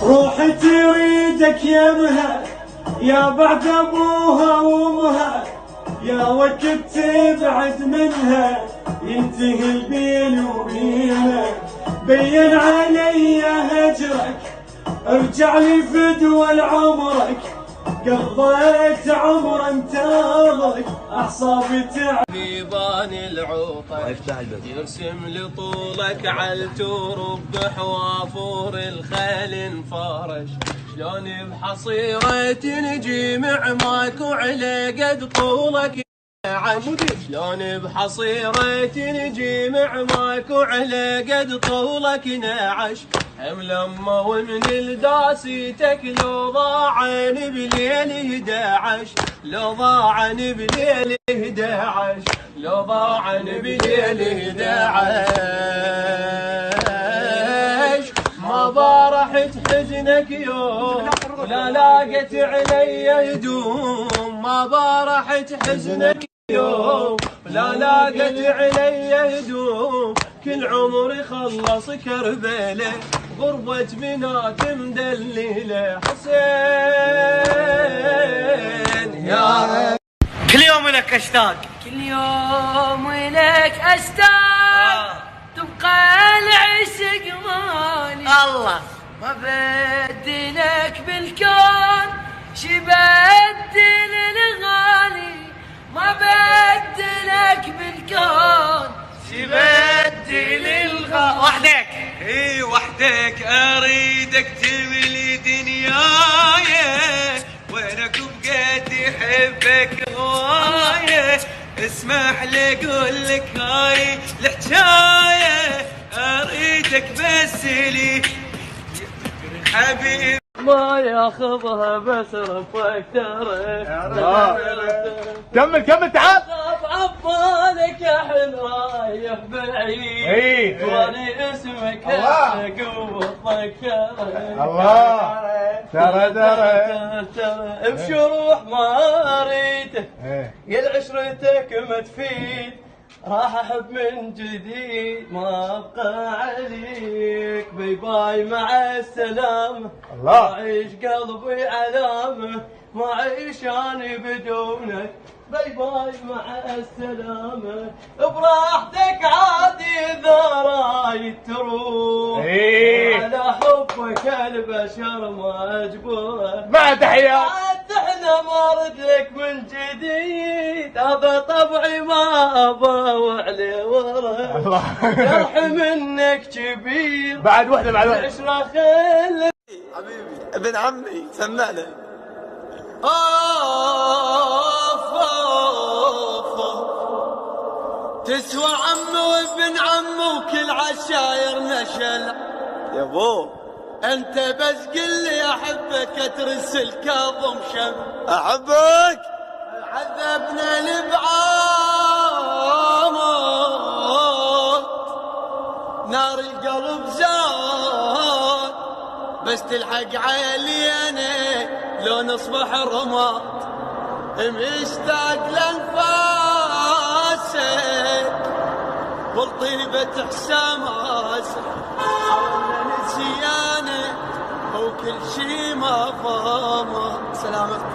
روحي تريدك يا مها، يا بعد ابوها وامها، يا وقت تبعد منها ينتهي البين وبينك. بين علي هجرك، ارجع لي فدوى عمرك، قضيت عمر انتظرك، اعصابي بيبان العوطة يرسم لطولك عالتورب بحوافور الخيل انفرش. شلون بحصيرة نجي معماك وعلى قد طولك عش. شلون بحصيرة نجي معماك وعلى قد طولك نعش. لما ومن الداسيتك لو ضاعن بليل 11، لو ضاعن بليل 11، لو ضاعن بليل 11. ما بارحت حزنك يوم ولا لاقت علي هدوم. ما بارحت حزنك يوم ولا لاقت علي هدوم. كل عمري خلص كربله، غربة بنات مدللة. حسين يا كل يوم لك اشتاق، كل يوم لك اشتاق. تبقى العشق مالي الله ما بدلك بالكون. شبدل الغالي ما بدلك بالكون. شبدل الغالي وحدك. اي وحدك اريدك تملي دنياي، وينك بقد يحبك هوايه. اسمح لي اقول لك هاي الحكايه، اريدك بس لي حبيب ما ياخذها بس رفك ترى. كمل تعال. عبالك يا حن رايح بعيد، وانا اسمك اشتاق واتذكرك. الله ترى بشروح ما اريده قل عشرتك ما تفيد. راح احب من جديد ما ابقى عليك. باي باي مع السلامة، الله اعيش قلبي علامة، ما اعيش اني بدونك. باي باي مع السلامة، براحتك عادي اذا رايد تروح. على حبك البشر مجبور. مع تحية احنا ما لك من جديد، هذا طبعي ما ابى وعلي ورا. الله جرح منك كبير بعد وحدة عشرة خل حبيبي ابن عمي سمعنا. تسوى عمي وابن عمي وكل عشاير نشل. يا بو انت بس قل لي احبك اترس الكاظم شم. احبك عذبنا البعامات، نار القلب زاد. بس تلحق علينا لو نصبح رماد. مشتاق لانفاسك والطيبة حساماسك. حاولنا نسيانه وكل شي ما فهمه. سلامتك.